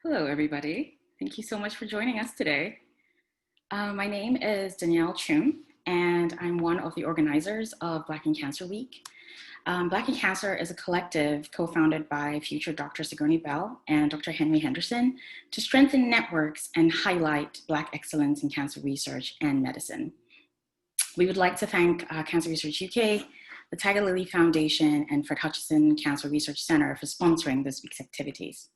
Hello, everybody. Thank you so much for joining us today. My name is Danielle Chun, and I'm one of the organizers of Black in Cancer Week. Black in Cancer is a collective co-founded by future Dr. Sigourney Bell and Dr. Henry Henderson to strengthen networks and highlight Black excellence in cancer research and medicine. We would like to thank Cancer Research UK, the Tiger Lily Foundation, and Fred Hutchinson Cancer Research Center for sponsoring this week's activities.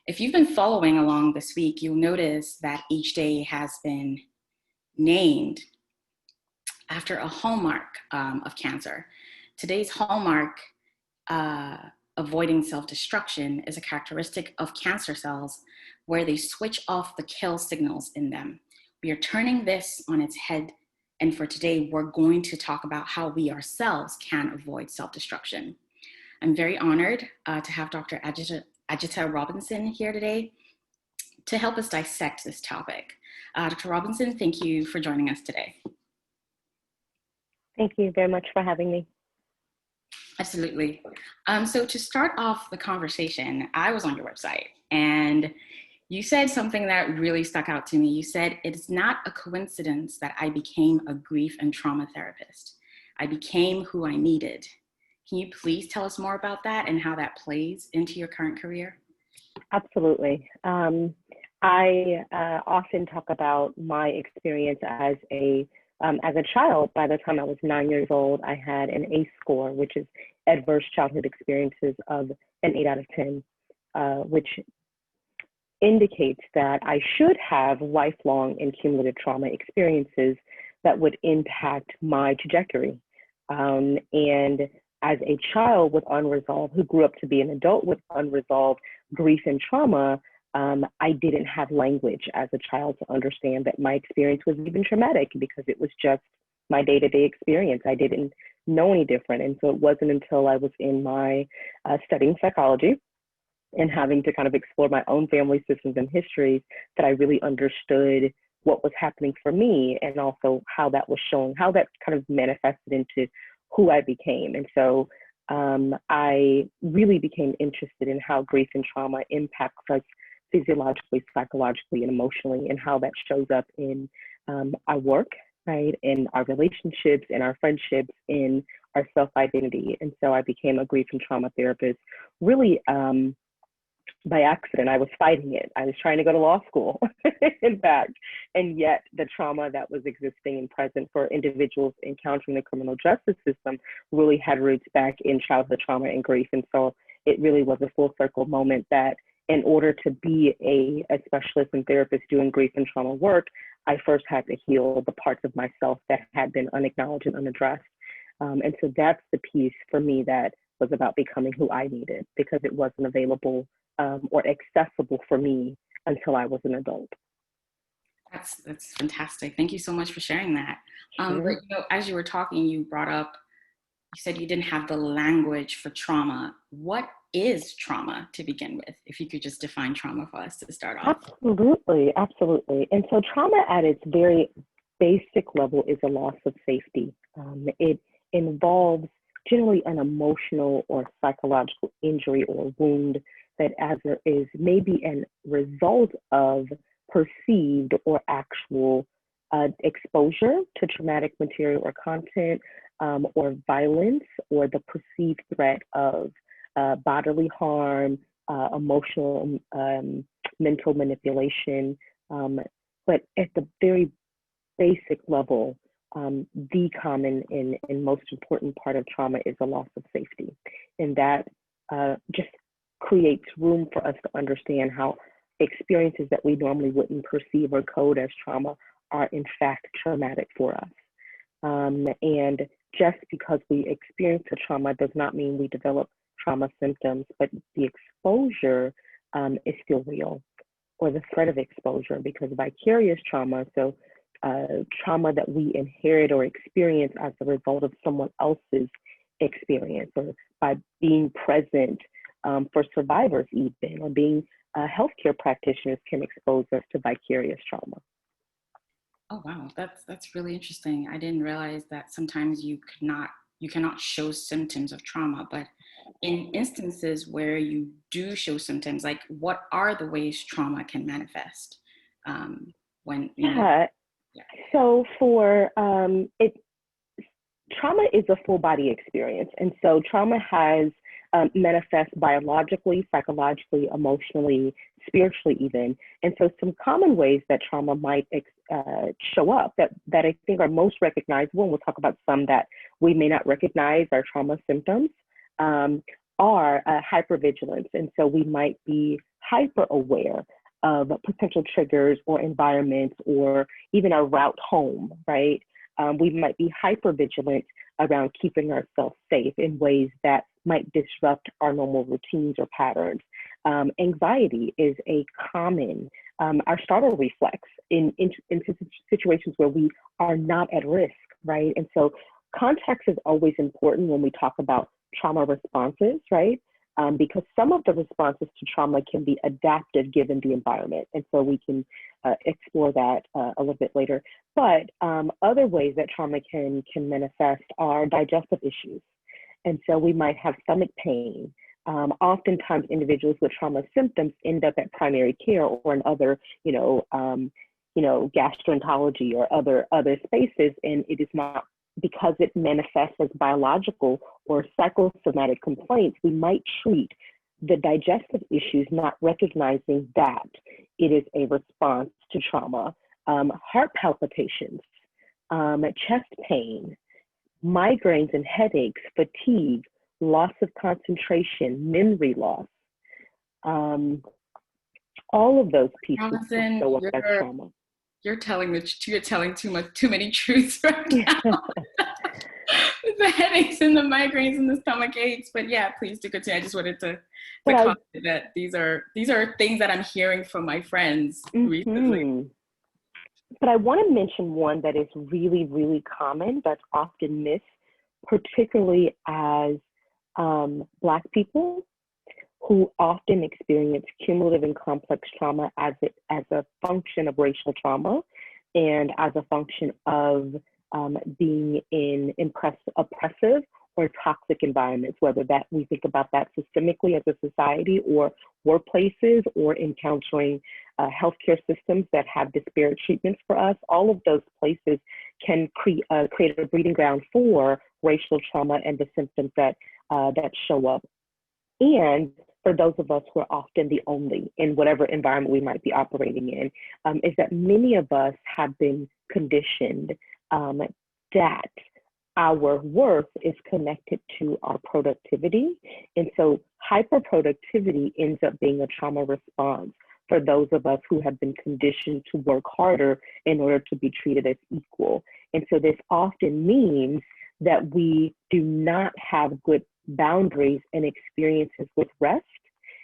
If you've been following along this week, you'll notice that each day has been named after a hallmark of cancer. Today's hallmark, avoiding self-destruction, is a characteristic of cancer cells where they switch off the kill signals in them. We are turning this on its head, and for today, we're going to talk about how we ourselves can avoid self-destruction. I'm very honored to have Dr. Ajita Robinson here today to help us dissect this topic. Dr. Robinson, thank you for joining us today. Thank you very much for having me. Absolutely. So to start off the conversation, I was on your website and you said something that really stuck out to me. You said, "It's not a coincidence that I became a grief and trauma therapist. I became who I needed." Can you please tell us more about that and how that plays into your current career? Absolutely. I often talk about my experience as a child. By the time I was 9 years old, I had an ACE score, which is adverse childhood experiences, of an 8 out of 10, which indicates that I should have lifelong and cumulative trauma experiences that would impact my trajectory. And as a child with unresolved, who grew up to be an adult with unresolved grief and trauma, I didn't have language as a child to understand that my experience was even traumatic, because it was just my day-to-day experience. I didn't know any different. And so it wasn't until I was in my studying psychology and having to kind of explore my own family systems and histories that I really understood what was happening for me, and also how that was showing, how that kind of manifested into who I became. And so I really became interested in how grief and trauma impacts us physiologically, psychologically, and emotionally, and how that shows up in our work, right, in our relationships, in our friendships, in our self-identity. And so I became a grief and trauma therapist really by accident. I was fighting it. I was trying to go to law school, in fact, and yet the trauma that was existing and present for individuals encountering the criminal justice system really had roots back in childhood trauma and grief. And so it really was a full circle moment that in order to be a specialist and therapist doing grief and trauma work, I first had to heal the parts of myself that had been unacknowledged and unaddressed. And so that's the piece for me that was about becoming who I needed, because it wasn't available or accessible for me until I was an adult. That's fantastic. Thank you so much for sharing that. Sure. But as you were talking, you said you didn't have the language for trauma. What is trauma to begin with? If you could just define trauma for us to start off. Absolutely, absolutely. And so trauma at its very basic level is a loss of safety. It involves generally an emotional or psychological injury or wound that either is maybe a result of perceived or actual exposure to traumatic material or content, or violence, or the perceived threat of bodily harm, emotional, mental manipulation. But at the very basic level, the common and most important part of trauma is a loss of safety. And that just creates room for us to understand how experiences that we normally wouldn't perceive or code as trauma are in fact traumatic for us. And just because we experience a trauma does not mean we develop trauma symptoms, but the exposure is still real, or the threat of exposure, because vicarious trauma, so trauma that we inherit or experience as a result of someone else's experience, or by being present for survivors even, or being healthcare practitioners, can expose us to vicarious trauma. Oh wow, that's really interesting. I didn't realize that sometimes you cannot show symptoms of trauma, but in instances where you do show symptoms, like what are the ways trauma can manifest? When, you know, Yeah. yeah. So for it, trauma is a full body experience. And so trauma has manifests biologically, psychologically, emotionally, spiritually even. And so some common ways that trauma might show up that I think are most recognizable, and we'll talk about some that we may not recognize are trauma symptoms, are hypervigilance. And so we might be hyper aware of potential triggers or environments or even our route home, right? We might be hyper vigilant around keeping ourselves safe in ways that might disrupt our normal routines or patterns. Anxiety is a common, our startle reflex in situations where we are not at risk, right? And so context is always important when we talk about trauma responses, right? Because some of the responses to trauma can be adaptive given the environment. And so we can explore that a little bit later. But other ways that trauma can manifest are digestive issues. And so we might have stomach pain. Oftentimes individuals with trauma symptoms end up at primary care or in other, gastroenterology or other spaces, and it is not because it manifests as biological or psychosomatic complaints. We might treat the digestive issues, not recognizing that it is a response to trauma. Heart palpitations, chest pain, migraines and headaches, fatigue, loss of concentration, memory loss. All of those pieces Allison, show up as trauma. you're telling too many truths right now. The headaches and the migraines and the stomach aches, but yeah, please do continue. I just wanted to comment that these are things that I'm hearing from my friends recently. But I want to mention one that is really, really common that's often missed, particularly as Black people who often experience cumulative and complex trauma as a function of racial trauma and as a function of being in oppressive or toxic environments, whether that we think about that systemically as a society or workplaces or encountering healthcare systems that have disparate treatments for us. All of those places can create a breeding ground for racial trauma and the symptoms that show up. And for those of us who are often the only in whatever environment we might be operating in, is that many of us have been conditioned that our worth is connected to our productivity. And so hyperproductivity ends up being a trauma response for those of us who have been conditioned to work harder in order to be treated as equal. And so this often means that we do not have good boundaries and experiences with rest.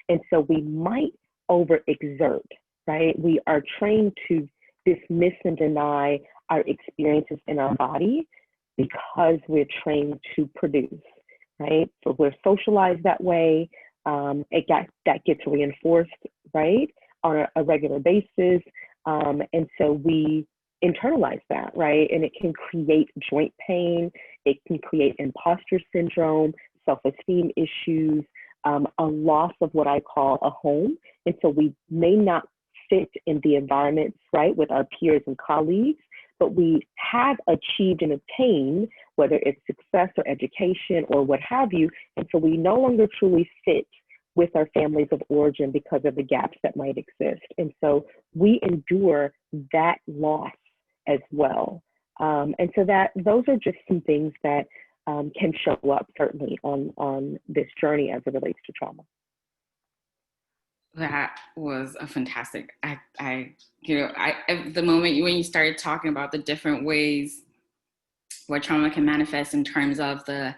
And so we might overexert, right? We are trained to dismiss and deny our experiences in our body because we're trained to produce, right? So we're socialized that way. That gets reinforced, right, on a regular basis. And so we internalize that, right? And it can create joint pain. It can create imposter syndrome, self-esteem issues, a loss of what I call a home. And so we may not fit in the environments, right, with our peers and colleagues, but we have achieved and obtained, whether it's success or education or what have you. And so we no longer truly fit with our families of origin because of the gaps that might exist. And so we endure that loss as well. And so those are just some things that can show up certainly on this journey as it relates to trauma. That was a fantastic. At the moment when you started talking about the different ways where trauma can manifest in terms of the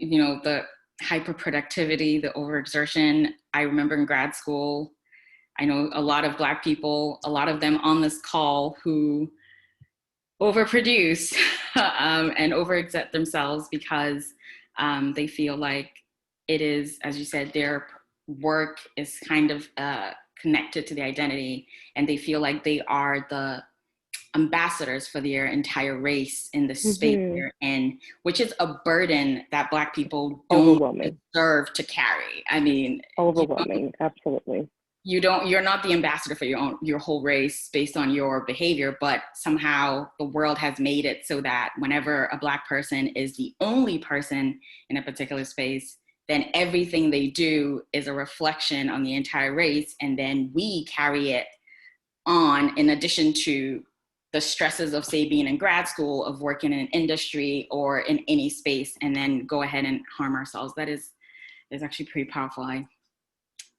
hyperproductivity, the overexertion. I remember in grad school, I know a lot of Black people, a lot of them on this call who overproduce and overexert themselves because they feel like it is, as you said, their work is kind of connected to the identity, and they feel like they are ambassadors for their entire race in the space Mm-hmm. they're in, which is a burden that Black people don't Overwhelming. deserve to carry. I mean, Overwhelming. Absolutely. you're not the ambassador for your whole race based on your behavior, but somehow the world has made it so that whenever a Black person is the only person in a particular space, then everything they do is a reflection on the entire race, and then we carry it on, in addition to the stresses of, say, being in grad school, of working in an industry or in any space, and then go ahead and harm ourselves. That is actually pretty powerful. I've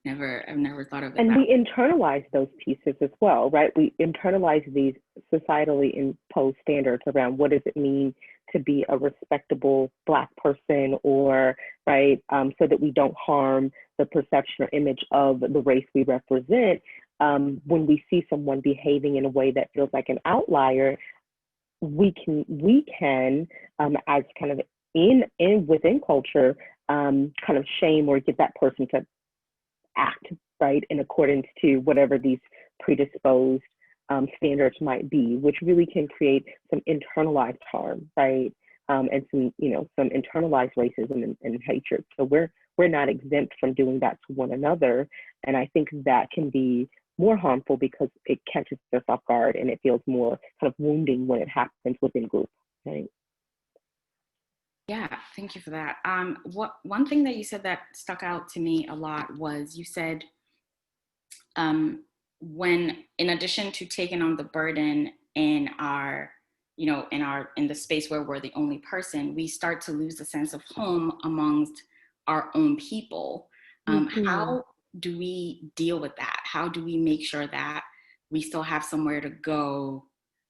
never thought of it And that we internalize those pieces as well, right? We internalize these societally imposed standards around what does it mean to be a respectable Black person, or right, so that we don't harm the perception or image of the race we represent. When we see someone behaving in a way that feels like an outlier, we can as kind of in within culture, kind of shame or get that person to act right in accordance to whatever these predisposed standards might be, which really can create some internalized harm, right? And some internalized racism and hatred. So we're not exempt from doing that to one another, and I think that can be more harmful because it catches us off guard and it feels more kind of wounding when it happens within groups, right? Yeah, thank you for that. One thing that you said that stuck out to me a lot was, you said, when, in addition to taking on the burden in our, in the space where we're the only person, we start to lose the sense of home amongst our own people. Mm-hmm. How do we deal with that? How do we make sure that we still have somewhere to go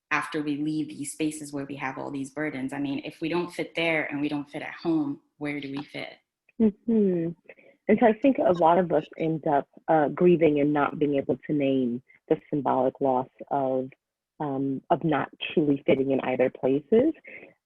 after we leave these spaces where we have all these burdens? I mean, if we don't fit there and we don't fit at home, where do we fit? Mm-hmm. And so I think a lot of us end up grieving and not being able to name the symbolic loss of not truly fitting in either places.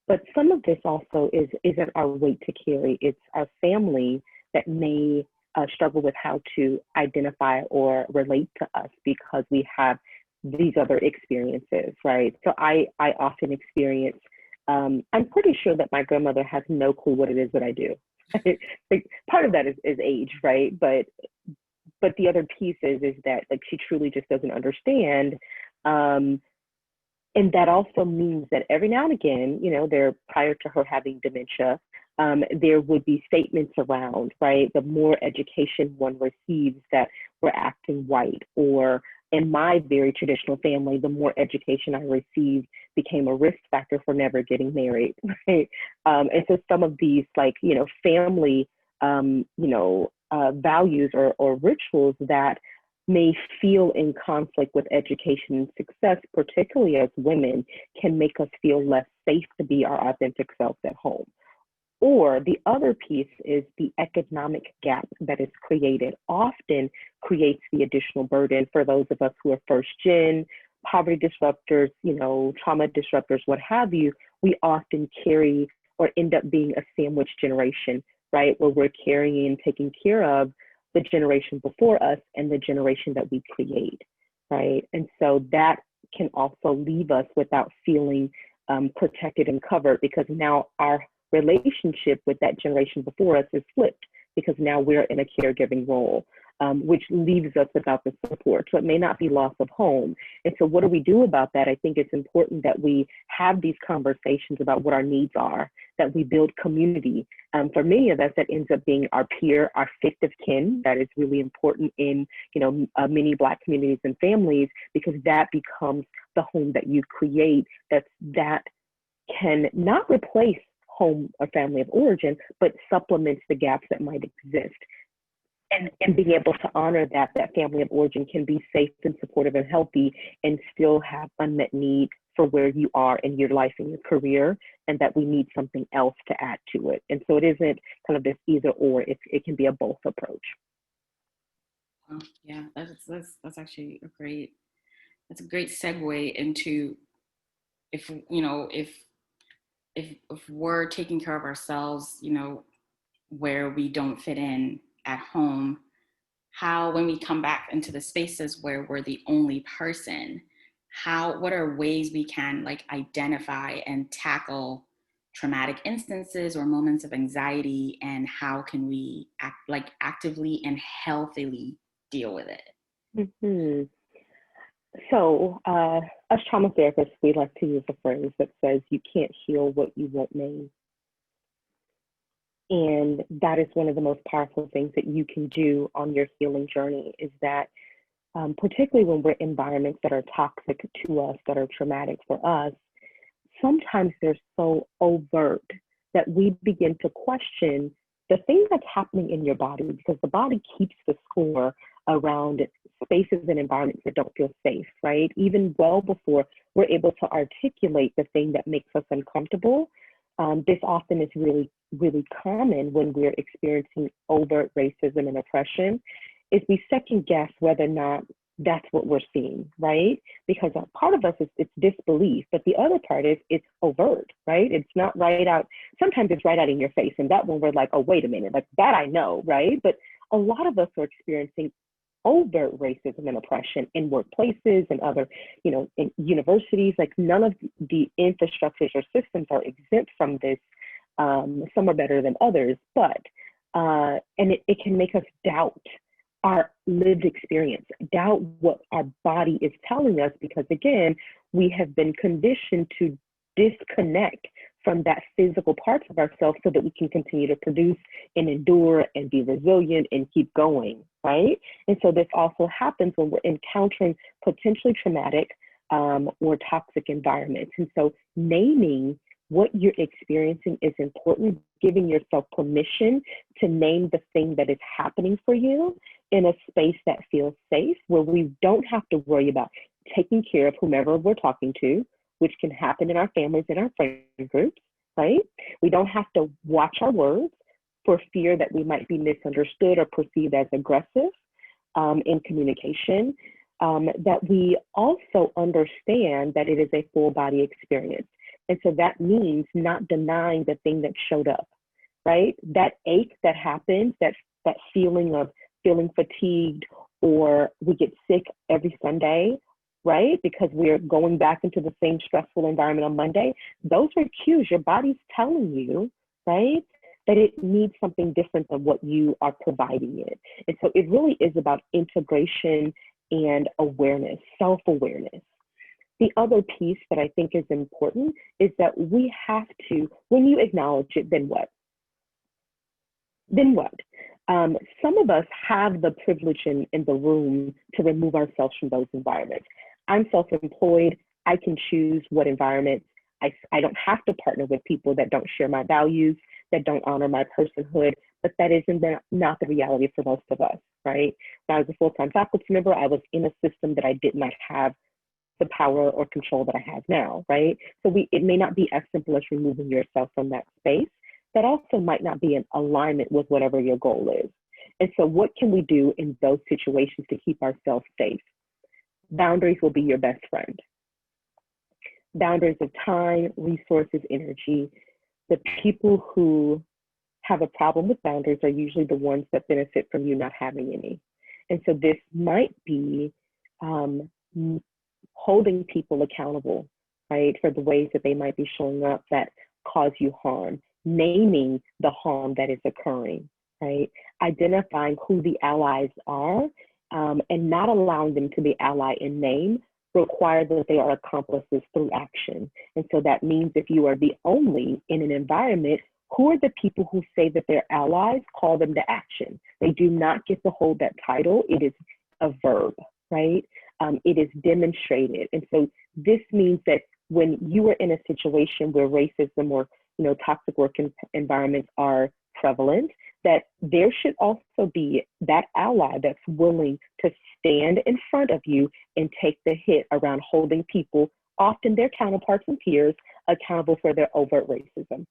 But some of this also isn't our weight to carry. It's our family that may struggle with how to identify or relate to us because we have these other experiences, right? So I often experience. I'm pretty sure that my grandmother has no clue what it is that I do. Like, part of that is age, right? But the other piece is that like she truly just doesn't understand. Um, and that also means that every now and again, there prior to her having dementia, there would be statements around, right? The more education one receives, that we're acting white, or in my very traditional family, the more education I received became a risk factor for never getting married, right? And so some of these, like, family, values or rituals that may feel in conflict with education and success, particularly as women, can make us feel less safe to be our authentic selves at home. Or the other piece is the economic gap that is created, often creates the additional burden for those of us who are first gen, poverty disruptors, trauma disruptors, what have you. We often carry or end up being a sandwich generation, right? Where we're carrying and taking care of the generation before us and the generation that we create, right? And so that can also leave us without feeling protected and covered, because now our relationship with that generation before us is flipped, because now we're in a caregiving role, which leaves us without the support. So it may not be loss of home. And so what do we do about that? I think it's important that we have these conversations about what our needs are, that we build community. For many of us, that ends up being our peer, our fifth of kin. That is really important in many Black communities and families, because that becomes the home that you create. That can not replace home or family of origin, but supplements the gaps that might exist. And being able to honor that family of origin can be safe and supportive and healthy, and still have unmet need for where you are in your life and your career, and that we need something else to add to it. And so it isn't kind of this either or, it can be a both approach. Yeah, that's actually that's a great segue into, if if we're taking care of ourselves, where we don't fit in at home, how, when we come back into the spaces where we're the only person, what are ways we can like identify and tackle traumatic instances or moments of anxiety, and how can we actively and healthily deal with it? Mm-hmm. So, as trauma therapists, we like to use a phrase that says, you can't heal what you won't name. And that is one of the most powerful things that you can do on your healing journey, is that particularly when we're in environments that are toxic to us, that are traumatic for us, sometimes they're so overt that we begin to question the thing that's happening in your body, because the body keeps the score around spaces and environments that don't feel safe, right? Even well before we're able to articulate the thing that makes us uncomfortable. This often is really, really common when we're experiencing overt racism and oppression, is we second guess whether or not that's what we're seeing, right? Because a part of us is it's disbelief, but the other part is it's overt, right? It's not right out. Sometimes it's right out in your face, and that one we're like, oh, wait a minute, like that I know, right? But a lot of us are experiencing overt racism and oppression in workplaces and other, in universities. Like none of the infrastructures or systems are exempt from this. Some are better than others, but and it can make us doubt our lived experience, doubt what our body is telling us, because again, we have been conditioned to disconnect from that physical parts of ourselves so that we can continue to produce and endure and be resilient and keep going, right? And so this also happens when we're encountering potentially traumatic or toxic environments. And so naming what you're experiencing is important, giving yourself permission to name the thing that is happening for you in a space that feels safe, where we don't have to worry about taking care of whomever we're talking to, which can happen in our families and our friend groups, right? We don't have to watch our words for fear that we might be misunderstood or perceived as aggressive in communication. That we also understand that it is a full body experience. And so that means not denying the thing that showed up, right? That ache that happens, that feeling of feeling fatigued, or we get sick every Sunday, right? Because we're going back into the same stressful environment on Monday. Those are cues. Your body's telling you, right, that it needs something different than what you are providing it. And so it really is about integration and awareness, self-awareness. The other piece that I think is important is that we have to, when you acknowledge it, then what? Then what? Some of us have the privilege in the room to remove ourselves from those environments. I'm self-employed. I can choose what environments. I don't have to partner with people that don't share my values, that don't honor my personhood, but that isn't not the reality for most of us, right? When I was a full-time faculty member, I was in a system that I did not have the power or control that I have now, right? So it may not be as simple as removing yourself from that space. That also might not be in alignment with whatever your goal is. And so what can we do in those situations to keep ourselves safe? Boundaries will be your best friend. Boundaries of time, resources, energy. The people who have a problem with boundaries are usually the ones that benefit from you not having any. And so this might be holding people accountable, right, for the ways that they might be showing up that cause you harm, naming the harm that is occurring, right, identifying who the allies are, and not allowing them to be ally in name, require that they are accomplices through action. And so that means if you are the only in an environment, who are the people who say that they're allies? Call them to action. They do not get to hold that title. It is a verb, right? It is demonstrated. And so this means that when you are in a situation where racism or toxic work environments are prevalent, that there should also be that ally that's willing to stand in front of you and take the hit around holding people, often their counterparts and peers, accountable for their overt racism.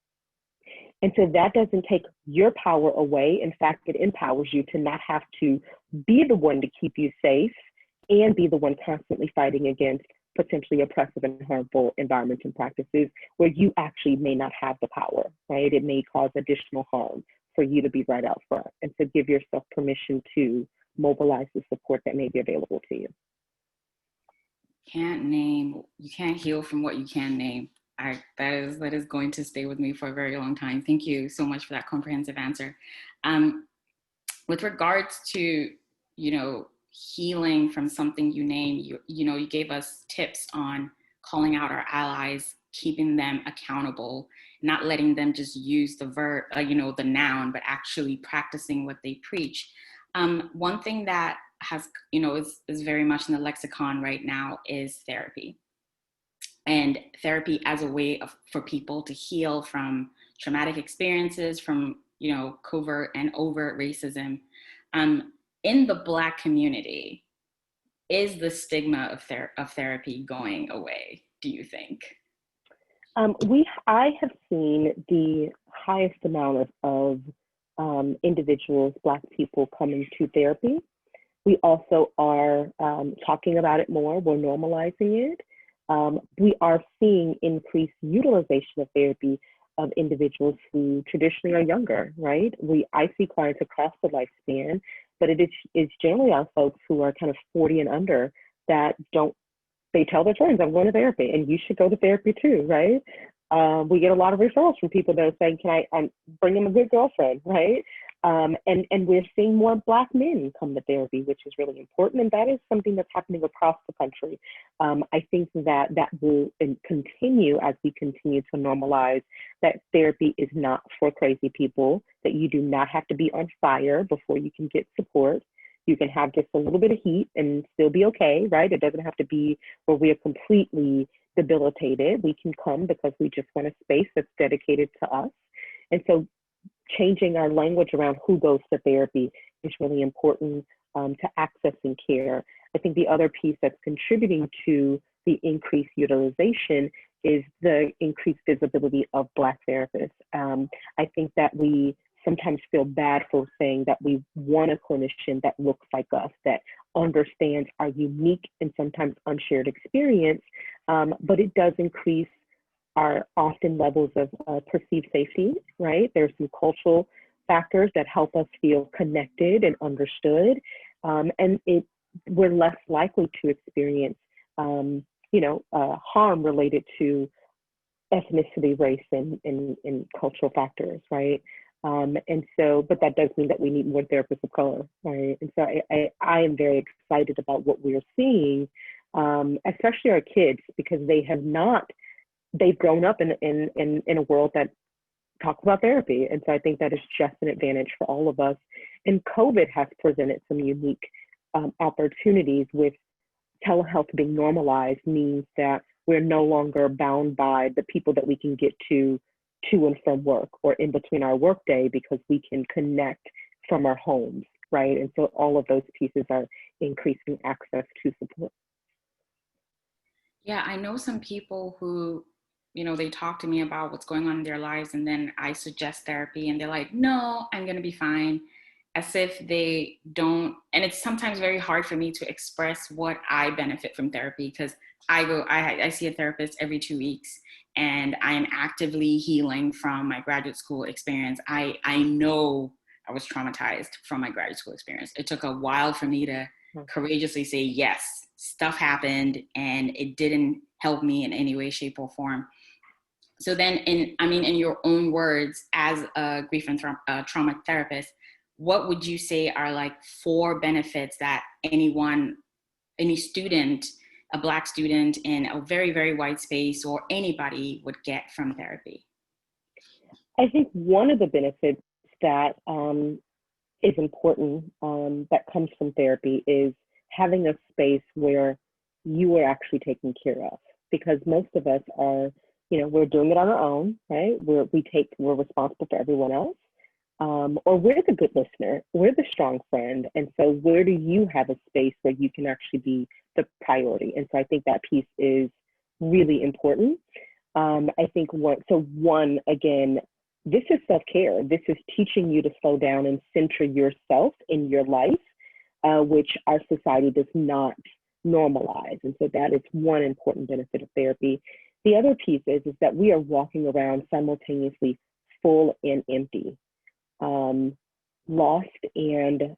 And so that doesn't take your power away. In fact, it empowers you to not have to be the one to keep you safe and be the one constantly fighting against potentially oppressive and harmful environments and practices where you actually may not have the power, right? It may cause additional harm for you to be right out front. And so give yourself permission to mobilize the support that may be available to you. Can't name, you can't heal from what you can name. That is going to stay with me for a very long time. Thank you so much for that comprehensive answer. Um, with regards to, healing from something you name, you gave us tips on calling out our allies, keeping them accountable, not letting them just use the verb, the noun, but actually practicing what they preach. One thing that has, is very much in the lexicon right now is therapy, and therapy as a way for people to heal from traumatic experiences, from covert and overt racism. In the Black community, is the stigma of therapy going away, do you think? I have seen the highest amount of individuals, Black people, coming to therapy. We also are talking about it more. We're normalizing it. We are seeing increased utilization of therapy of individuals who traditionally are younger, right? I see clients across the lifespan, but it's generally our folks who are kind of 40 and under that don't, they tell their friends, I'm going to therapy and you should go to therapy too, right? We get a lot of referrals from people that are saying, can I bring them a good girlfriend, right? And we're seeing more Black men come to therapy, which is really important. And that is something that's happening across the country. I think that will continue as we continue to normalize that therapy is not for crazy people, that you do not have to be on fire before you can get support. You can have just a little bit of heat and still be okay, right? It doesn't have to be where we are completely debilitated. We can come because we just want a space that's dedicated to us. And so changing our language around who goes to therapy is really important to accessing care. I think the other piece that's contributing to the increased utilization is the increased visibility of Black therapists. I think that we sometimes feel bad for saying that we want a clinician that looks like us, that understands our unique and sometimes unshared experience, but it does increase our often levels of perceived safety, right? There's some cultural factors that help us feel connected and understood, and we're less likely to experience, harm related to ethnicity, race, and cultural factors, right? And so, but that does mean that we need more therapists of color, right? And so I am very excited about what we're seeing, especially our kids, because they've grown up in a world that talks about therapy. And so I think that is just an advantage for all of us. And COVID has presented some unique opportunities with telehealth being normalized, means that we're no longer bound by the people that we can get to and from work or in between our workday, because we can connect from our homes, right? And so all of those pieces are increasing access to support. Yeah, I know some people who, they talk to me about what's going on in their lives, and then I suggest therapy, and they're like, no, I'm going to be fine, as if they don't. And it's sometimes very hard for me to express what I benefit from therapy, because I see a therapist every 2 weeks, and I am actively healing from my graduate school experience. I know I was traumatized from my graduate school experience. It took a while for me to courageously say, yes, stuff happened and it didn't help me in any way, shape, or form. So then, in your own words, as a grief and trauma therapist, what would you say are like 4 benefits that any student, a Black student in a very, very white space, or anybody would get from therapy? I think one of the benefits that is important that comes from therapy is having a space where you are actually taken care of. Because most of us are, we're doing it on our own, right? We're responsible for everyone else. Or we're the good listener, we're the strong friend. And so where do you have a space where you can actually be the priority? And so I think that piece is really important. I think one, again, this is self-care. This is teaching you to slow down and center yourself in your life, which our society does not normalize. And so that is one important benefit of therapy. The other piece is that we are walking around simultaneously full and empty, lost and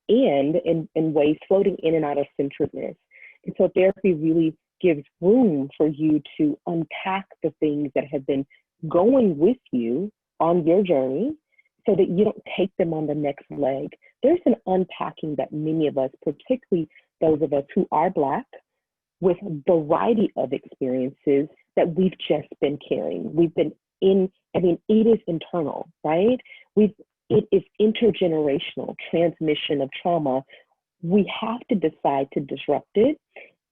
in ways floating in and out of centeredness. And so therapy really gives room for you to unpack the things that have been going with you on your journey so that you don't take them on the next leg. There's an unpacking that many of us, particularly those of us who are Black, with a variety of experiences that we've just been carrying. We've been it is internal, right? It is intergenerational transmission of trauma. We have to decide to disrupt it,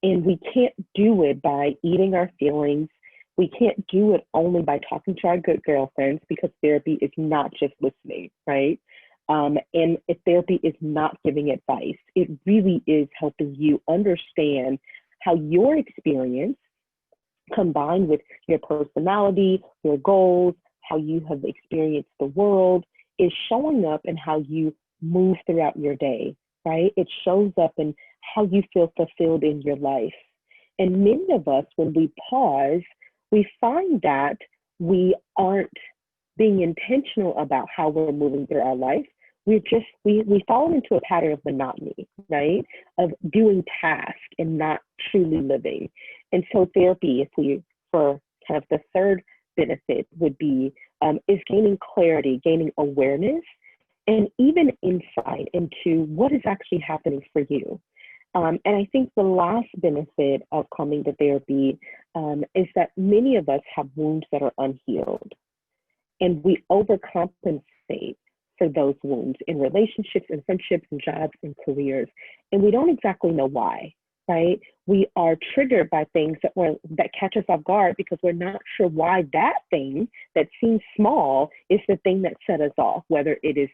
and we can't do it by eating our feelings. We can't do it only by talking to our good girlfriends, because therapy is not just listening, right? And if therapy is not giving advice, it really is helping you understand how your experience, combined with your personality, your goals, how you have experienced the world, is showing up in how you move throughout your day, right? It shows up in how you feel fulfilled in your life. And many of us, when we pause, we find that we aren't being intentional about how we're moving through our life. We fall into a pattern of monotony, right? Of doing tasks and not truly living. And so therapy, for kind of the third benefit would be, is gaining clarity, gaining awareness, and even insight into what is actually happening for you. And I think the last benefit of coming to therapy is that many of us have wounds that are unhealed, and we overcompensate for those wounds in relationships and friendships and jobs and careers. And we don't exactly know why, right? We are triggered by things that catch us off guard because we're not sure why that thing that seems small is the thing that set us off, whether it is,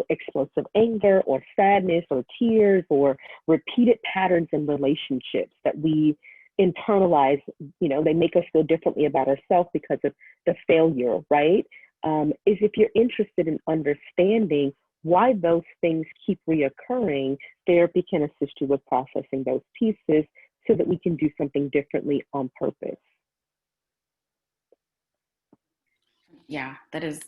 explosive anger or sadness or tears or repeated patterns in relationships that we internalize. They make us feel differently about ourselves because of the failure, right? Is if you're interested in understanding why those things keep reoccurring, therapy can assist you with processing those pieces so that we can do something differently on purpose. Yeah, that is,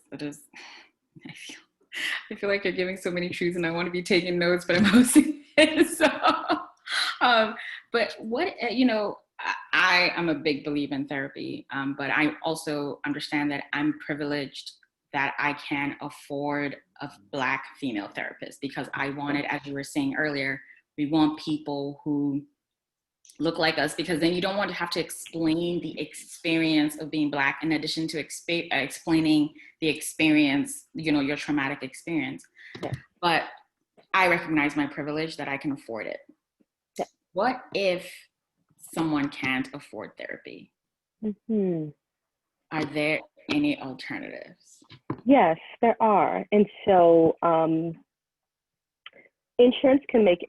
I feel like you're giving so many truths and I want to be taking notes, but I'm hosting it. So, but I am a big believer in therapy, but I also understand that I'm privileged that I can afford a Black female therapist, because I wanted, as you were saying earlier, we want people who look like us, because then you don't want to have to explain the experience of being Black in addition to explaining the experience, your traumatic experience. Yeah. But I recognize my privilege that I can afford it. Yeah. What if someone can't afford therapy? Mm-hmm. Are there any alternatives? Yes, there are. And so insurance can make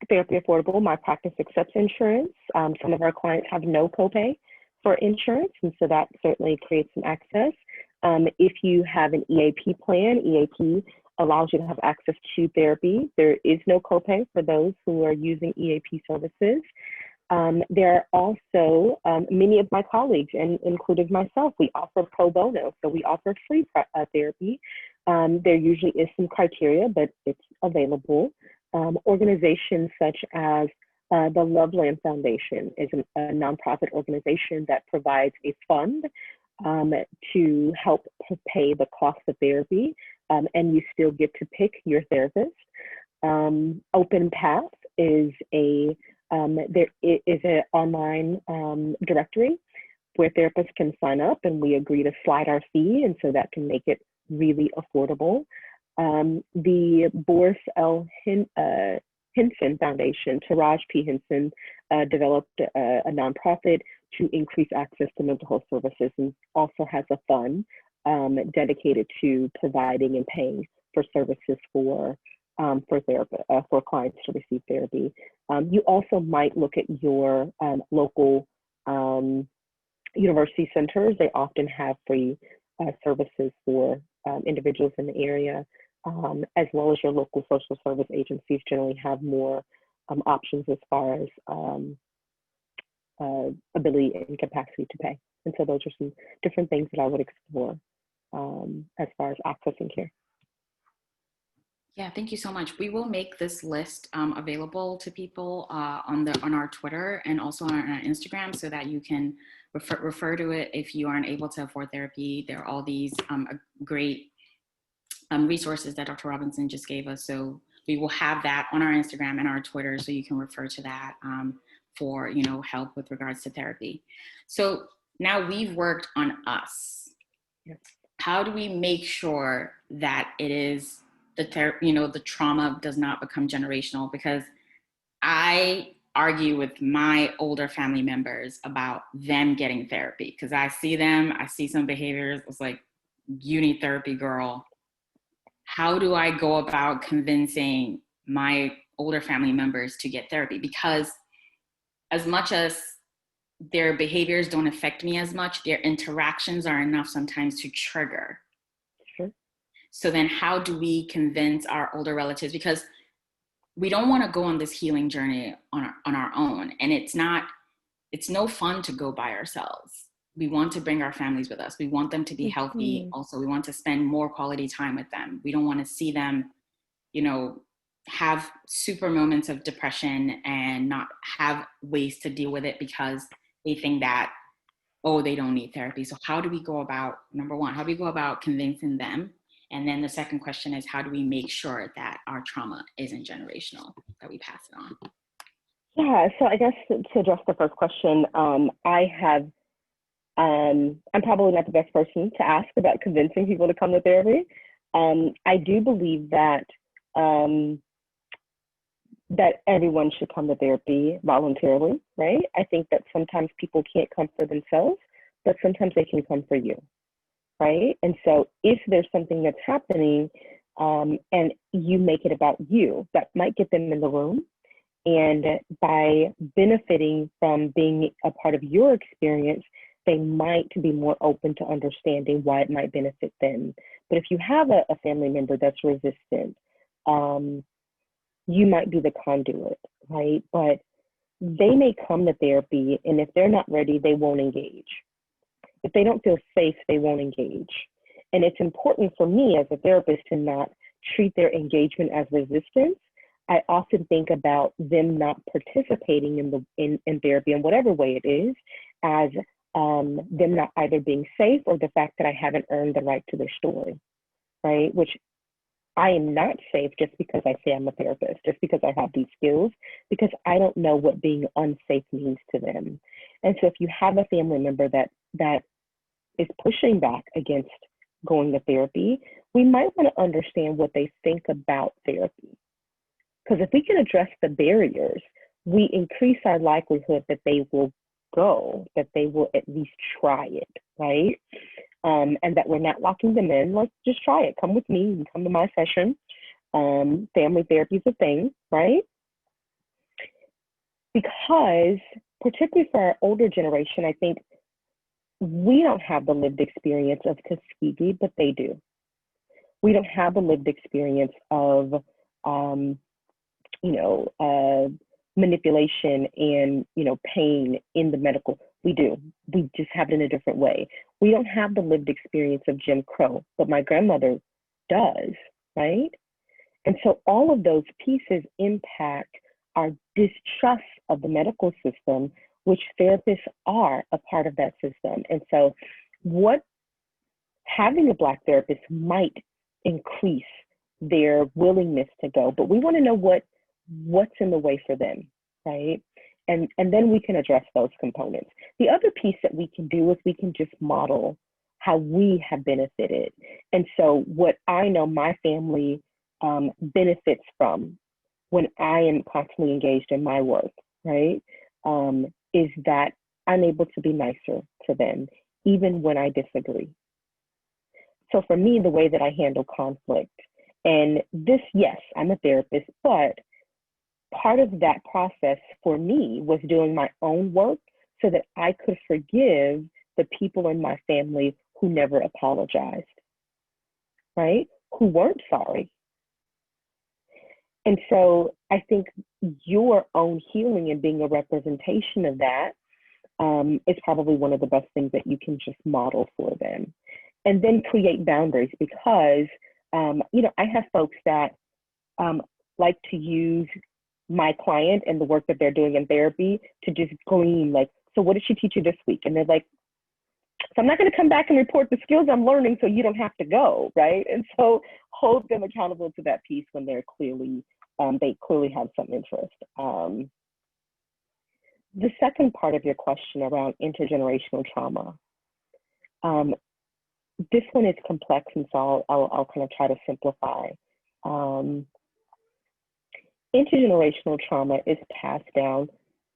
therapy affordable. My practice accepts insurance. Some of our clients have no copay for insurance, and so that certainly creates some access. If you have an EAP plan, EAP allows you to have access to therapy. There is no copay for those who are using EAP services. There are also many of my colleagues, and including myself, we offer pro bono. So we offer free therapy. There usually is some criteria, but it's available. Organizations such as the Loveland Foundation is a nonprofit organization that provides a fund to help pay the cost of therapy, and you still get to pick your therapist. Open Path is there is an online directory where therapists can sign up, and we agree to slide our fee, and so that can make it really affordable. The Boris L. Henson Foundation, Taraj P. Henson, developed a nonprofit to increase access to mental health services, and also has a fund dedicated to providing and paying for services for clients to receive therapy. You also might look at your local university centers. They often have free services for individuals in the area, as well as your local social service agencies generally have more options as far as ability and capacity to pay. And so those are some different things that I would explore as far as accessing care. Yeah, thank you so much. We will make this list available to people on our Twitter and also on our Instagram, so that you can refer to it if you aren't able to afford therapy. There are all these great resources that Dr. Robinson just gave us. So we will have that on our Instagram and our Twitter, so you can refer to that for help with regards to therapy. So now we've worked on us. Yes. How do we make sure that it is the trauma does not become generational? Because I argue with my older family members about them getting therapy, because I see some behaviors. It's like, you need therapy, girl. How do I go about convincing my older family members to get therapy? Because as much as their behaviors don't affect me as much, their interactions are enough sometimes to trigger. Sure. So then how do we convince our older relatives? Because we don't want to go on this healing journey on our own. And it's no fun to go by ourselves. We want to bring our families with us. We want them to be healthy. Mm-hmm. Also, we want to spend more quality time with them. We don't want to see them, have super moments of depression and not have ways to deal with it because they think that, oh, they don't need therapy. So how do we go about, number one, how do we go about convincing them? And then the second question is, how do we make sure that our trauma isn't generational, that we pass it on? Yeah, so I guess to address the first question, I'm probably not the best person to ask about convincing people to come to therapy. I do believe that um, that everyone should come to therapy voluntarily, right? I think that sometimes people can't come for themselves, but sometimes they can come for you, right? And so if there's something that's happening and you make it about you, that might get them in the room. And by benefiting from being a part of your experience, they might be more open to understanding why it might benefit them. But if you have a family member that's resistant, you might be the conduit, right? But they may come to therapy, and if they're not ready, they won't engage. If they don't feel safe, they won't engage. And it's important for me as a therapist to not treat their engagement as resistance. I often think about them not participating in therapy in whatever way it is as them not either being safe or the fact that I haven't earned the right to their story, right? Which I am not safe just because I say I'm a therapist, just because I have these skills, because I don't know what being unsafe means to them. And so if you have a family member that is pushing back against going to therapy, we might want to understand what they think about therapy. Because if we can address the barriers, we increase our likelihood that they will go, that they will at least try it, right? And that we're not locking them in. Like, just try it. Come with me and come to my session. Family therapy is a thing, right? Because particularly for our older generation, I think we don't have the lived experience of Tuskegee, but they do. We don't have the lived experience of, manipulation and, pain in the medical. We do. We just have it in a different way. We don't have the lived experience of Jim Crow, but my grandmother does, right? And so all of those pieces impact our distrust of the medical system, which therapists are a part of that system. And so what having a Black therapist might increase their willingness to go, but we want to know what's in the way for them, right? And then we can address those components. The other piece that we can do is we can just model how we have benefited. And so what I know my family benefits from when I am constantly engaged in my work, right, is that I'm able to be nicer to them, even when I disagree. So for me, the way that I handle conflict, and this, yes, I'm a therapist, but part of that process for me was doing my own work so that I could forgive the people in my family who never apologized, right? Who weren't sorry. And so I think your own healing and being a representation of that is probably one of the best things that you can just model for them. And then create boundaries because, I have folks that like to use my client and the work that they're doing in therapy to just glean, like, so what did she teach you this week? And they're like, so I'm not going to come back and report the skills I'm learning so you don't have to go, right? And so hold them accountable to that piece when they're clearly, they clearly have some interest. The second part of your question around intergenerational trauma, this one is complex, and so I'll kind of try to simplify. Intergenerational trauma is passed down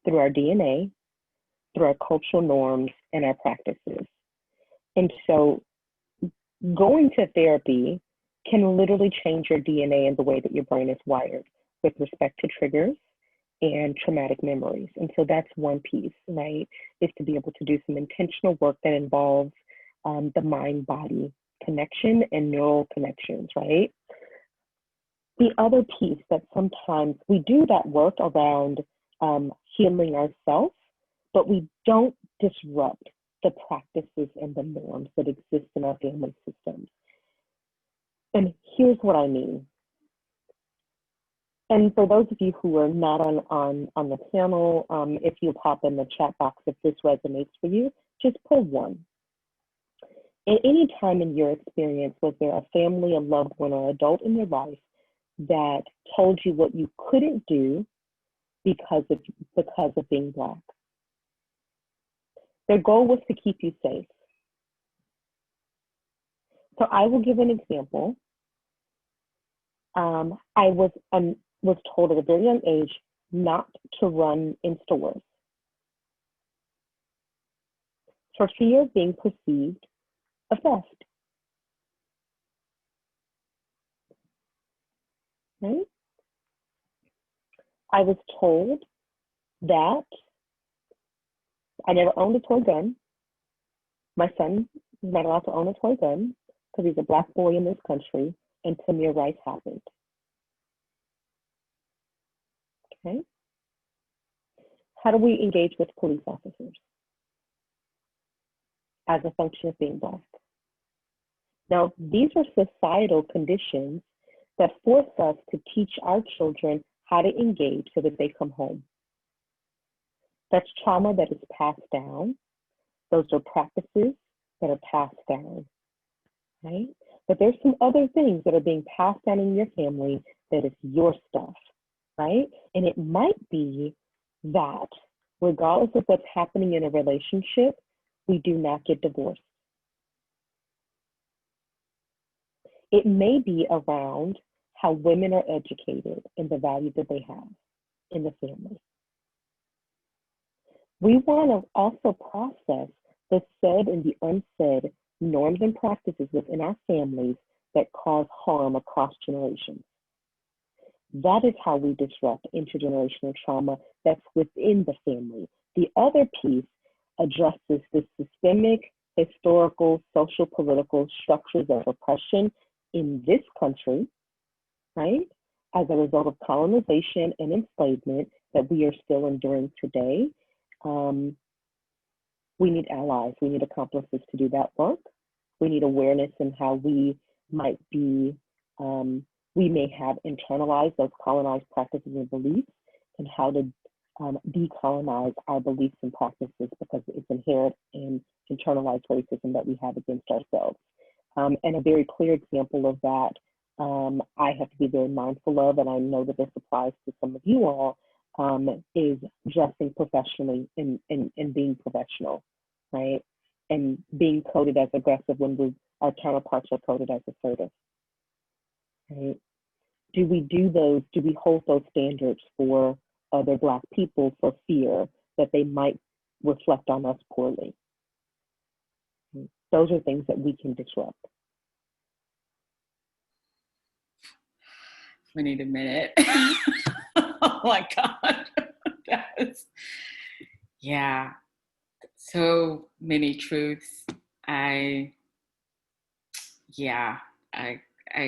through our DNA, through our cultural norms, and our practices. And so going to therapy can literally change your DNA and the way that your brain is wired with respect to triggers and traumatic memories. And so that's one piece, right, is to be able to do some intentional work that involves the mind-body connection and neural connections, right? The other piece that sometimes we do that work around healing ourselves, but we don't disrupt the practices and the norms that exist in our family systems. And here's what I mean. And for those of you who are not on the panel, if you pop in the chat box, if this resonates for you, just pull one. At any time in your experience, was there a family, a loved one, or adult in your life that told you what you couldn't do because of being Black? Their goal was to keep you safe. So I will give an example. I was told at a very young age not to run in stores for fear of being perceived a theft. Right? I was told that I never owned a toy gun. My son is not allowed to own a toy gun because he's a Black boy in this country until mere rights happened. Okay? How do we engage with police officers? As a function of being Black. Now, these are societal conditions that force us to teach our children how to engage so that they come home. That's trauma that is passed down. Those are practices that are passed down, right? But there's some other things that are being passed down in your family that is your stuff, right? And it might be that regardless of what's happening in a relationship, we do not get divorced. It may be around how women are educated and the value that they have in the family. We want to also process the said and the unsaid norms and practices within our families that cause harm across generations. That is how we disrupt intergenerational trauma that's within the family. The other piece addresses the systemic, historical, social, political structures of oppression in this country, right, as a result of colonization and enslavement that we are still enduring today. We need allies, we need accomplices to do that work. We need awareness in how we might be, we may have internalized those colonized practices and beliefs, and how to decolonize our beliefs and practices, because it's inherent in internalized racism that we have against ourselves. And a very clear example of that I have to be very mindful of, and I know that this applies to some of you all, is dressing professionally and being professional, right? And being coded as aggressive when our counterparts are coded as assertive, right? Do we hold those standards for other Black people for fear that they might reflect on us poorly? Those are things that we can disrupt. We need a minute. Oh my God. Yeah, so many truths. I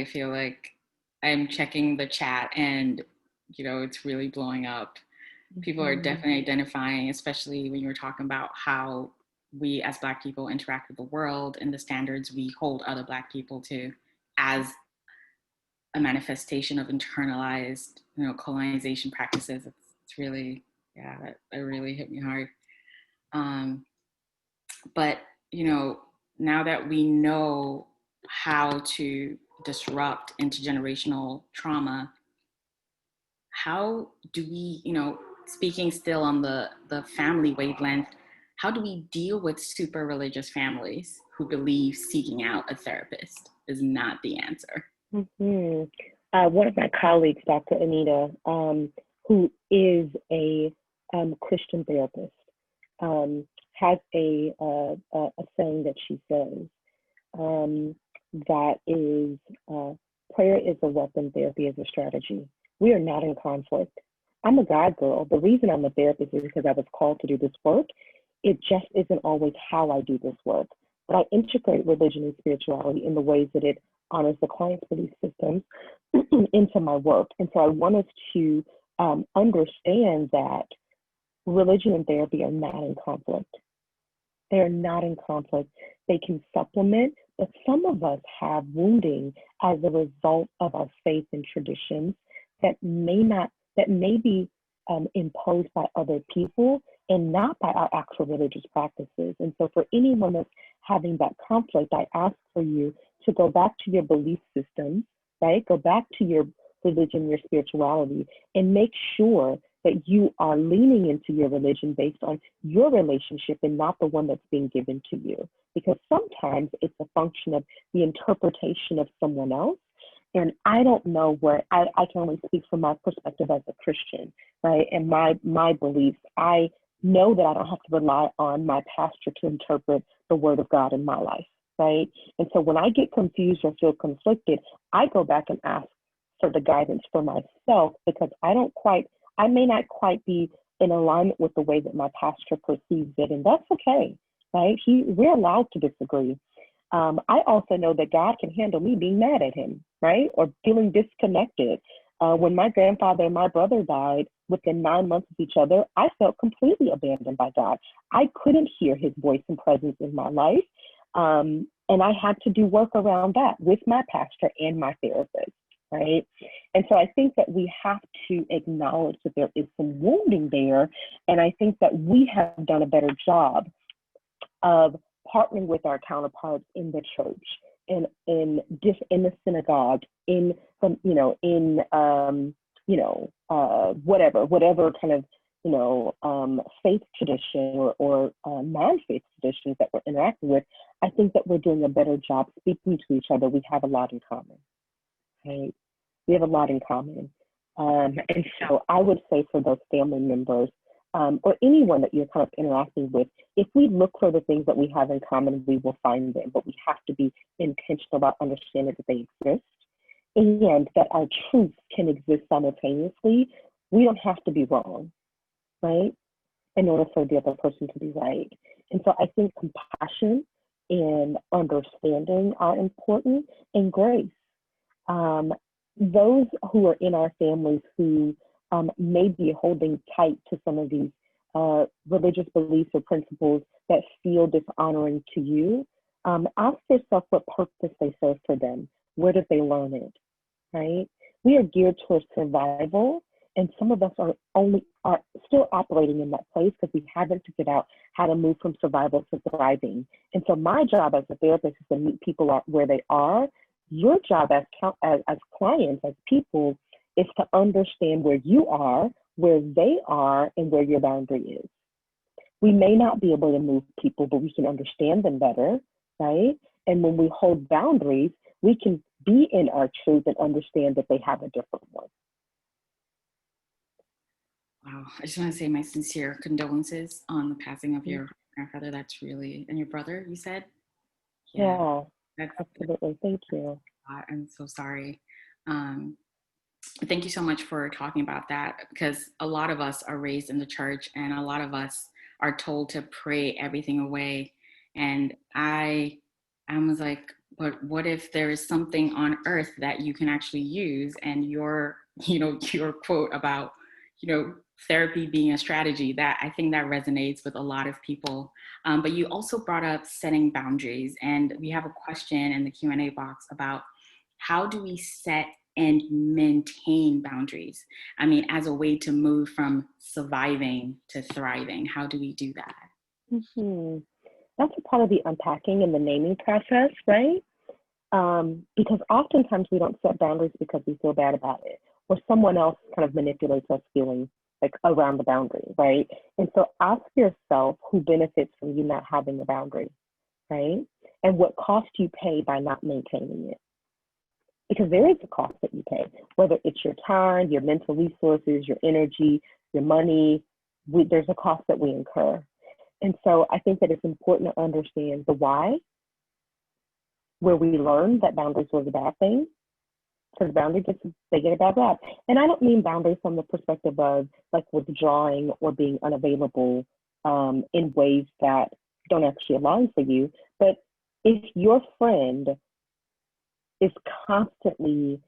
feel like I'm checking the chat and, it's really blowing up. People are definitely identifying, especially when you're talking about how we as Black people interact with the world and the standards we hold other Black people to as a manifestation of internalized, colonization practices. It's really, yeah, that really hit me hard. Um, but, now that we know how to disrupt intergenerational trauma, how do we, speaking still on the family wavelength, how do we deal with super religious families who believe seeking out a therapist is not the answer? Mm-hmm. One of my colleagues, Dr. Anita, who is a Christian therapist, has a saying that she says um, that is prayer is a weapon, therapy is a strategy. We are not in conflict. I'm a God girl. The reason I'm a therapist is because I was called to do this work. It just isn't always how I do this work. But I integrate religion and spirituality in the ways that it honors the client's belief systems into my work. And so I want us to understand that religion and therapy are not in conflict. They are not in conflict. They can supplement, but some of us have wounding as a result of our faith and traditions that may be imposed by other people and not by our actual religious practices. And so for anyone that's having that conflict, I ask for you to go back to your belief systems, right? Go back to your religion, your spirituality, and make sure that you are leaning into your religion based on your relationship and not the one that's being given to you. Because sometimes it's a function of the interpretation of someone else. And I don't know what, I can only speak from my perspective as a Christian, right? And my beliefs, I know that I don't have to rely on my pastor to interpret the word of God in my life, right? And so when I get confused or feel conflicted, I go back and ask for the guidance for myself because I may not quite be in alignment with the way that my pastor perceives it, and that's okay, right? We're allowed to disagree. I also know that God can handle me being mad at him, right? Or feeling disconnected. When my grandfather and my brother died within 9 months of each other, I felt completely abandoned by God. I couldn't hear his voice and presence in my life. And I had to do work around that with my pastor and my therapist, right? And so I think that we have to acknowledge that there is some wounding there. And I think that we have done a better job of partnering with our counterparts in the church, in the synagogue, in the, whatever kind of faith tradition or non-faith traditions that we're interacting with. I think that we're doing a better job speaking to each other. We have a lot in common, right? We have a lot in common. And so I would say for those family members, or anyone that you're kind of interacting with, if we look for the things that we have in common, we will find them, but we have to be intentional about understanding that they exist and that our truths can exist simultaneously. We don't have to be wrong, right? In order for the other person to be right. And so I think compassion and understanding are important, and grace. Those who are in our families who may be holding tight to some of these religious beliefs or principles that feel dishonoring to you, ask yourself what purpose they serve for them. Where did they learn it, right? We are geared towards survival, and some of us are still operating in that place because we haven't figured out how to move from survival to thriving. And so my job as a therapist is to meet people where they are. Your job as clients, as people, is to understand where you are, where they are, and where your boundary is. We may not be able to move people, but we can understand them better, right? And when we hold boundaries, we can be in our truth and understand that they have a different one. Wow, I just want to say my sincere condolences on the passing of your grandfather. That's really, and your brother, you said? Yeah, absolutely. Thank you. I'm so sorry. Thank you so much for talking about that, because a lot of us are raised in the church and a lot of us are told to pray everything away. And I was like, but what if there is something on earth that you can actually use? And your quote about, therapy being a strategy, that I think that resonates with a lot of people. But you also brought up setting boundaries, and we have a question in the Q&A box about how do we set and maintain boundaries? I mean, as a way to move from surviving to thriving, how do we do that? Mm-hmm. That's a part of the unpacking and the naming process, right? Because oftentimes we don't set boundaries because we feel bad about it, or someone else kind of manipulates us feeling like around the boundary, right? And so ask yourself who benefits from you not having a boundary, right? And what cost you pay by not maintaining it. Because there is a cost that you pay, whether it's your time, your mental resources, your energy, your money. There's a cost that we incur. And so I think that it's important to understand the why, where we learn that boundaries was a bad thing, because boundaries they get a bad rap. And I don't mean boundaries from the perspective of like withdrawing or being unavailable in ways that don't actually align for you. But if your friend is constantly,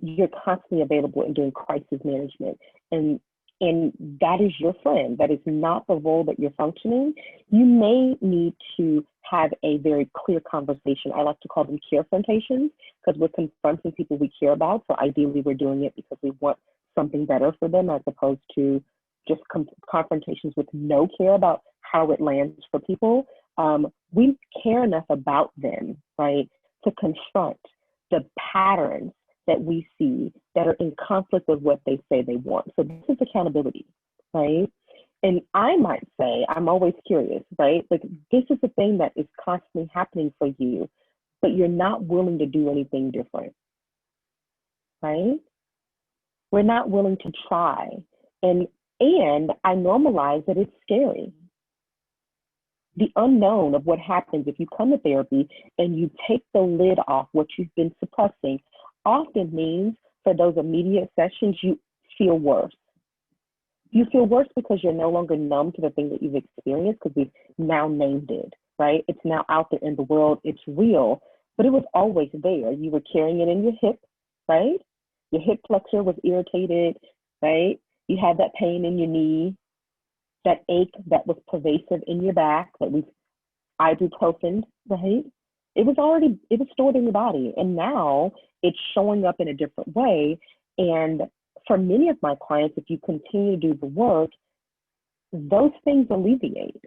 you're constantly available and doing crisis management, and that is your friend, that is not the role that you're functioning, you may need to have a very clear conversation. I like to call them confrontations, because we're confronting people we care about. So ideally we're doing it because we want something better for them, as opposed to just confrontations with no care about how it lands for people. We care enough about them, right, to confront the patterns that we see that are in conflict with what they say they want. So this is accountability, right? And I might say, I'm always curious, right? Like, this is a thing that is constantly happening for you, but you're not willing to do anything different, right? We're not willing to try. And I normalize that it's scary. The unknown of what happens if you come to therapy and you take the lid off what you've been suppressing often means for those immediate sessions, you feel worse. You feel worse because you're no longer numb to the thing that you've experienced, because we've now named it, right? It's now out there in the world. It's real, but it was always there. You were carrying it in your hip, right? Your hip flexor was irritated, right? You had that pain in your knee, that ache that was pervasive in your back that we ibuprofen, right? It was stored in your body, and now it's showing up in a different way. And for many of my clients, if you continue to do the work, those things alleviate,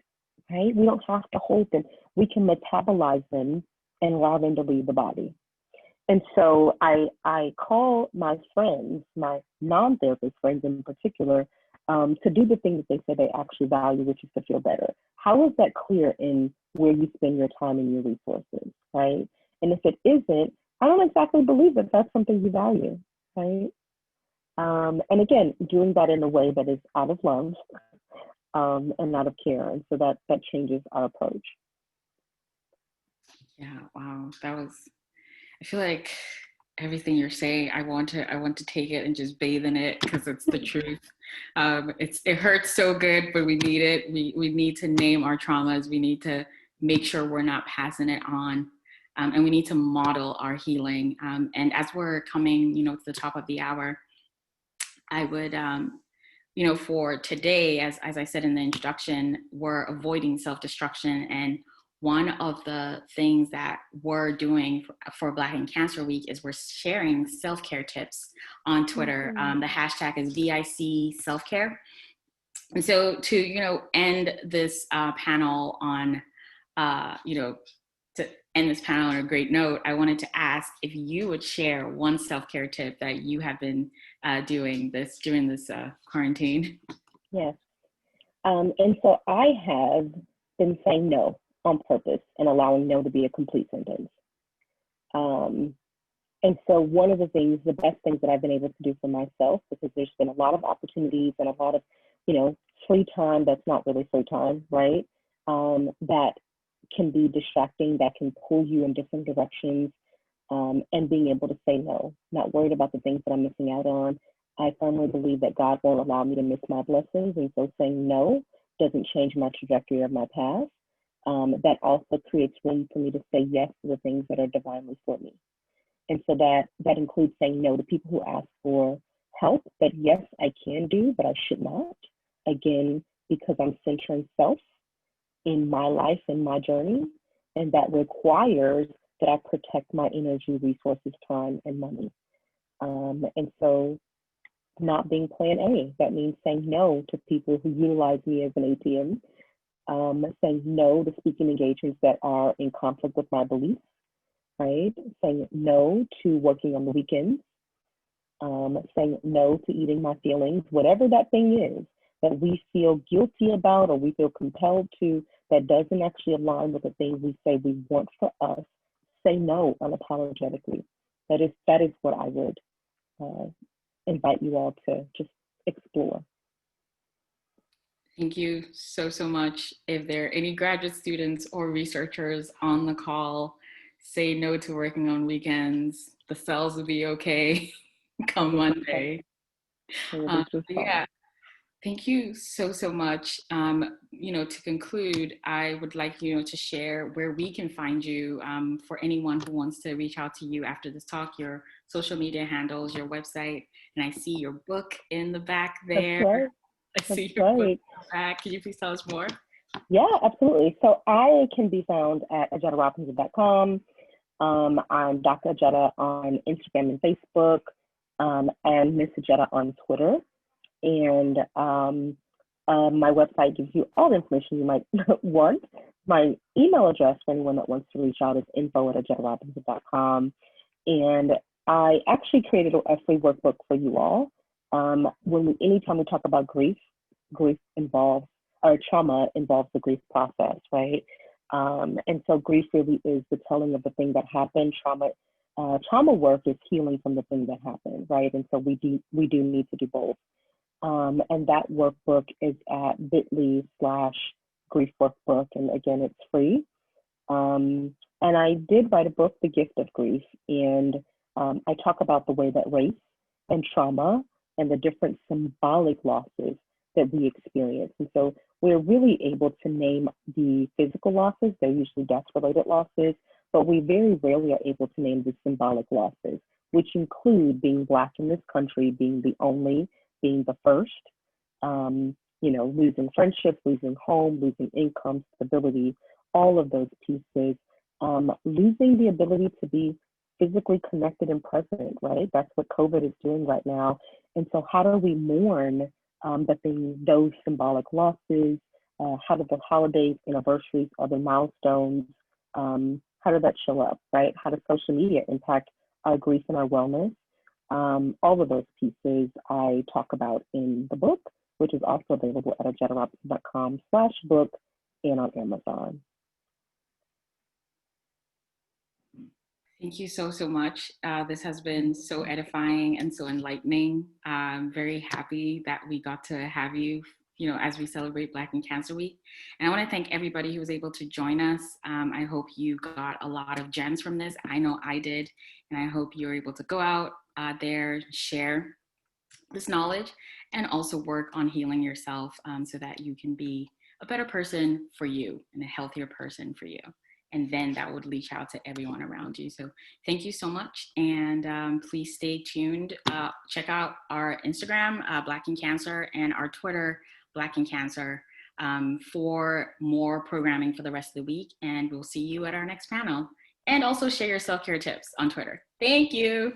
right? We don't have to hold them. We can metabolize them and allow them to leave the body. And so I call my friends, my non-therapist friends in particular, to do the things that they say they actually value, which is to feel better. How is that clear in where you spend your time and your resources, right? And if it isn't, I don't exactly believe that that's something you value, right? And again, doing that in a way that is out of love and out of care. And so that changes our approach. Yeah, wow. I feel like everything you're saying, I want to take it and just bathe in it, because it's the truth. It hurts so good, but we need it. We need to name our traumas. We need to make sure we're not passing it on. And we need to model our healing. And as we're coming, to the top of the hour, I would, for today, as I said in the introduction, we're avoiding self-destruction. And one of the things that we're doing for Black and Cancer Week is we're sharing self-care tips on Twitter. Mm-hmm. The hashtag is VIC Selfcare. And so to, end this panel on, to end this panel on a great note, I wanted to ask if you would share one self-care tip that you have been during this quarantine. Yes. And so I have been saying no on purpose and allowing no to be a complete sentence. And so one of the best things that I've been able to do for myself, because there's been a lot of opportunities and a lot of, free time that's not really free time, right? That can be distracting, that can pull you in different directions, and being able to say no, not worried about the things that I'm missing out on. I firmly believe that God won't allow me to miss my blessings, and so saying no doesn't change my trajectory of my path. That also creates room for me to say yes to the things that are divinely for me. And so that includes saying no to people who ask for help that, yes, I can do, but I should not. Again, because I'm centering self in my life and my journey, and that requires that I protect my energy, resources, time, and money. And so not being plan A, that means saying no to people who utilize me as an ATM, saying no to speaking engagements that are in conflict with my beliefs, right? Saying no to working on the weekends, saying no to eating my feelings, whatever that thing is that we feel guilty about or we feel compelled to that doesn't actually align with the thing we say we want for us, say no unapologetically. That is what I would uh, invite you all to just explore. Thank you so, so much. If there are any graduate students or researchers on the call, say no to working on weekends. The cells will be okay come Monday. Yeah, thank you so, so much. To conclude, I would like to share where we can find you for anyone who wants to reach out to you after this talk, your social media handles, your website, and I see your book in the back there. That's right. I see That's your book in right. the back. Can you please tell us more? Yeah, absolutely. So I can be found at ajettarobinson.com. I'm Dr. Ajetta on Instagram and Facebook, and Miss Ajetta on Twitter. And my website gives you all the information you might want. My email address for anyone that wants to reach out is info@ajettarobinson.com. And I actually created a free workbook for you all. Anytime we talk about grief involves, or trauma involves the grief process, right? And so grief really is the telling of the thing that happened. Trauma work is healing from the thing that happened, right? And so we do need to do both. And that workbook is at bit.ly/grief workbook. And again, it's free. And I did write a book, The Gift of Grief. And I talk about the way that race and trauma and the different symbolic losses that we experience. And so we're really able to name the physical losses. They're usually death-related losses, but we very rarely are able to name the symbolic losses, which include being Black in this country, being the only, being the first, losing friendships, losing home, losing income, stability, all of those pieces, losing the ability to be physically connected and present, right? That's what COVID is doing right now. And so how do we mourn those symbolic losses? How do the holidays, anniversaries, other milestones, how did that show up, right? How does social media impact our grief and our wellness? All of those pieces I talk about in the book, which is also available at ajettarobinson.com/book and on Amazon. Thank you so, so much. This has been so edifying and so enlightening. I'm very happy that we got to have you, as we celebrate Black and Cancer Week. And I want to thank everybody who was able to join us. I hope you got a lot of gems from this. I know I did. And I hope you're able to go out there, share this knowledge, and also work on healing yourself so that you can be a better person for you and a healthier person for you. And then that would reach out to everyone around you. So thank you so much. And please stay tuned. Check out our Instagram, Black and Cancer, and our Twitter, Black and Cancer, for more programming for the rest of the week. And we'll see you at our next panel. And also share your self-care tips on Twitter. Thank you.